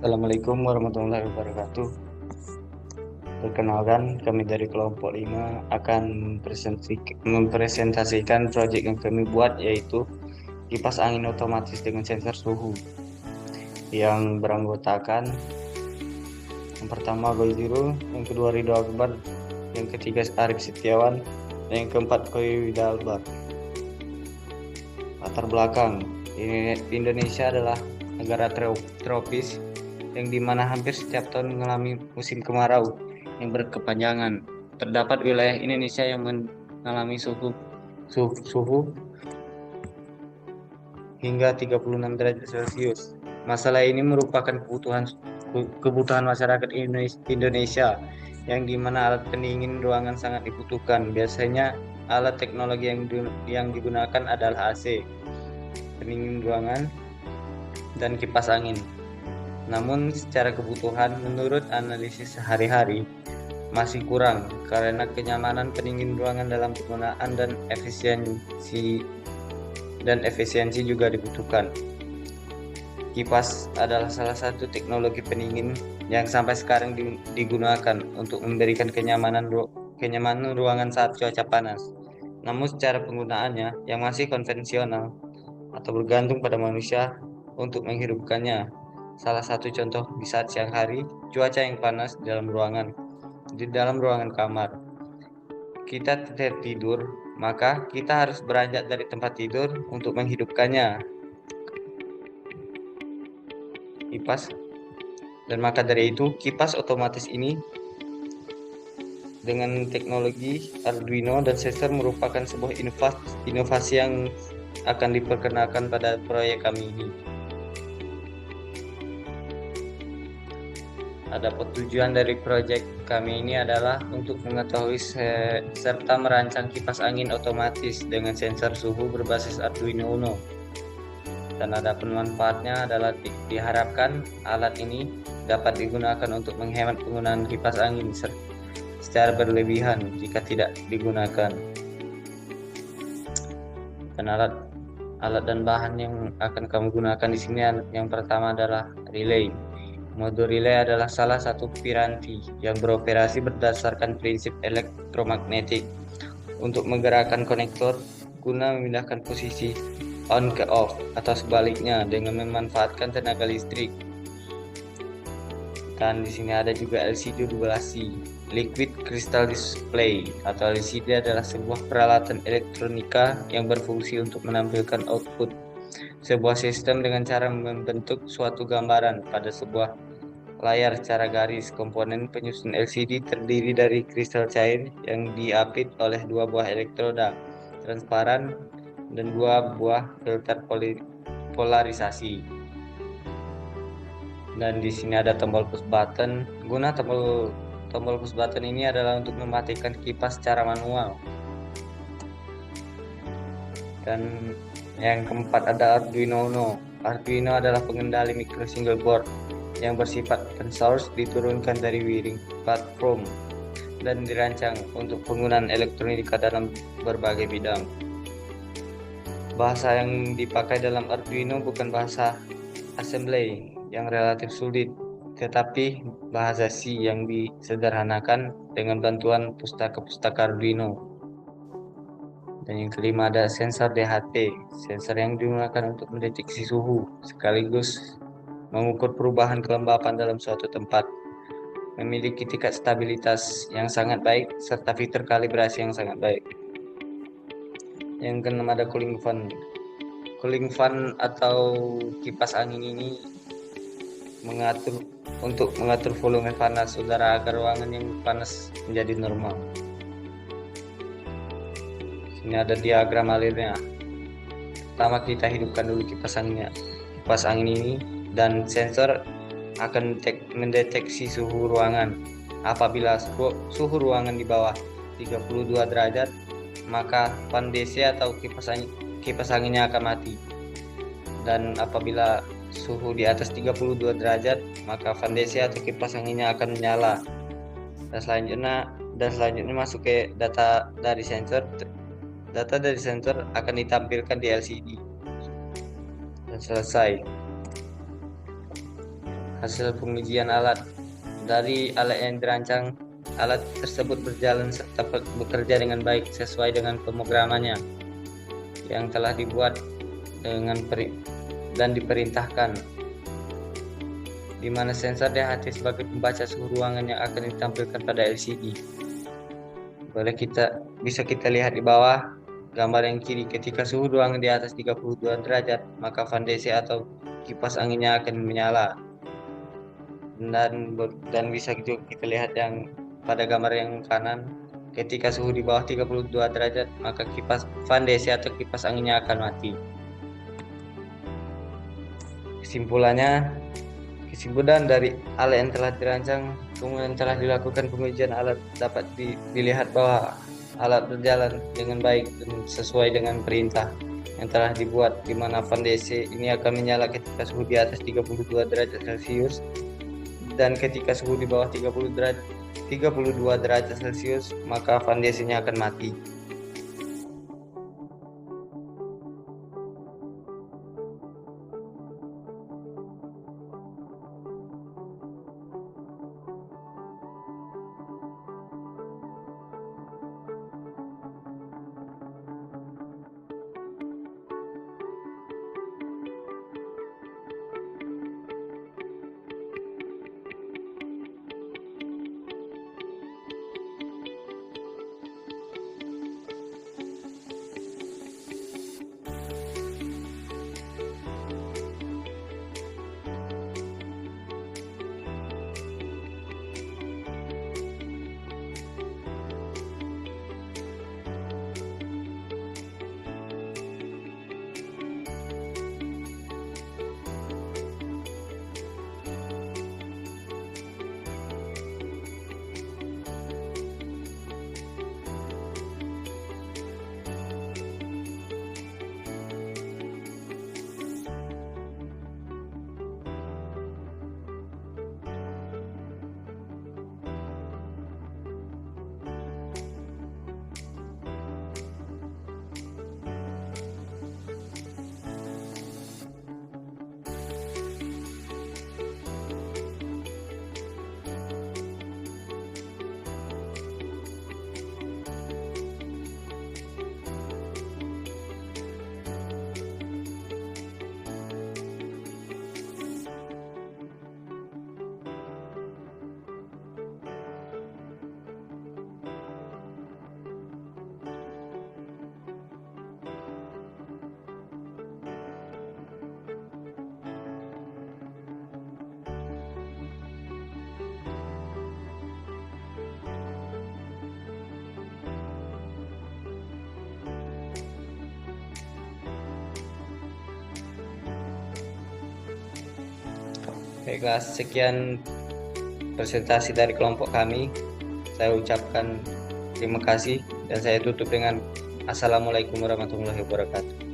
Assalamualaikum warahmatullahi wabarakatuh. Perkenalkan, kami dari kelompok 5 akan mempresentasikan proyek yang kami buat, yaitu kipas angin otomatis dengan sensor suhu yang beranggotakan yang pertama Gojiro, yang kedua Ridho Akbar, yang ketiga Arif Setiawan, dan yang keempat Koi Widalbar. Latar belakang, Indonesia adalah negara tropis yang dimana hampir setiap tahun mengalami musim kemarau yang berkepanjangan. Terdapat wilayah Indonesia yang mengalami suhu hingga 36 derajat Celcius. Masalah ini merupakan kebutuhan masyarakat Indonesia yang dimana alat pendingin ruangan sangat dibutuhkan. Biasanya alat teknologi yang digunakan adalah AC, pendingin ruangan, dan kipas angin. Namun secara kebutuhan menurut analisis sehari-hari masih kurang karena kenyamanan pendingin ruangan dalam penggunaan dan efisiensi juga dibutuhkan. Kipas adalah salah satu teknologi pendingin yang sampai sekarang digunakan untuk memberikan kenyamanan ruangan saat cuaca panas. Namun secara penggunaannya yang masih konvensional atau bergantung pada manusia untuk menghidupkannya. Salah satu contoh di saat siang hari, cuaca yang panas di dalam ruangan kamar. Kita tertidur, maka kita harus beranjak dari tempat tidur untuk menghidupkannya. Kipas dan maka dari itu kipas otomatis ini dengan teknologi Arduino dan sensor merupakan sebuah inovasi yang akan diperkenalkan pada proyek kami ini. Adapun tujuan dari proyek kami ini adalah untuk mengetahui serta merancang kipas angin otomatis dengan sensor suhu berbasis Arduino Uno. Dan adapun manfaatnya adalah diharapkan alat ini dapat digunakan untuk menghemat penggunaan kipas angin secara berlebihan jika tidak digunakan. Dan alat dan bahan yang akan kami gunakan di sini yang pertama adalah relay. Mode relay adalah salah satu piranti yang beroperasi berdasarkan prinsip elektromagnetik untuk menggerakkan konektor guna memindahkan posisi on ke off atau sebaliknya dengan memanfaatkan tenaga listrik. Dan di sini ada juga LCD dubulasi, Liquid Crystal Display atau LCD adalah sebuah peralatan elektronika yang berfungsi untuk menampilkan output sebuah sistem dengan cara membentuk suatu gambaran pada sebuah layar secara garis. Komponen penyusun LCD terdiri dari kristal cair yang diapit oleh dua buah elektroda transparan dan dua buah filter polarisasi. Dan di sini ada tombol push button. Guna tombol push button ini adalah untuk mematikan kipas secara manual. Dan yang keempat ada Arduino Uno. Arduino adalah pengendali micro single board yang bersifat open source, diturunkan dari Wiring Platform dan dirancang untuk penggunaan elektronika dalam berbagai bidang. Bahasa yang dipakai dalam Arduino bukan bahasa assembly yang relatif sulit, tetapi bahasa C yang disederhanakan dengan bantuan pustaka-pustaka Arduino. Dan yang kelima ada sensor DHT, sensor yang digunakan untuk mendeteksi suhu sekaligus mengukur perubahan kelembapan dalam suatu tempat. Memiliki tingkat stabilitas yang sangat baik serta fitur kalibrasi yang sangat baik. Yang keenam ada cooling fan. Cooling fan atau kipas angin ini mengatur volume panas udara agar ruangan yang panas menjadi normal. Ini ada diagram alirnya. Pertama kita hidupkan dulu kipas angin ini dan sensor akan mendeteksi suhu ruangan. Apabila suhu ruangan di bawah 32 derajat, maka fan DC atau kipas anginnya akan mati. Dan apabila suhu di atas 32 derajat, maka fan DC atau kipas anginnya akan menyala. Dan selanjutnya masuk ke data dari sensor. Data dari sensor akan ditampilkan di LCD. Dan selesai. Hasil pengujian alat. Dari alat yang dirancang, alat tersebut berjalan serta bekerja dengan baik sesuai dengan pemrogramannya yang telah dibuat dan diperintahkan, di mana sensor DHT sebagai pembaca suhu ruangan yang akan ditampilkan pada LCD. Bisa kita lihat di bawah gambar yang kiri, ketika suhu ruangan di atas 32 derajat, maka fan DC atau kipas anginnya akan menyala. Dan bisa juga kita lihat yang pada gambar yang kanan, ketika suhu di bawah 32 derajat, maka fan DC atau kipas anginnya akan mati. Kesimpulan dari alat yang telah dirancang, kemudian telah dilakukan pengujian alat, dapat dilihat bahwa alat berjalan dengan baik dan sesuai dengan perintah yang telah dibuat, di mana fan DC ini akan menyala ketika suhu di atas 32 derajat Celcius, dan ketika suhu di bawah 32 derajat Celcius, maka fan DC-nya akan mati. Baiklah, sekian presentasi dari kelompok kami. Saya ucapkan terima kasih dan saya tutup dengan Assalamualaikum warahmatullahi wabarakatuh.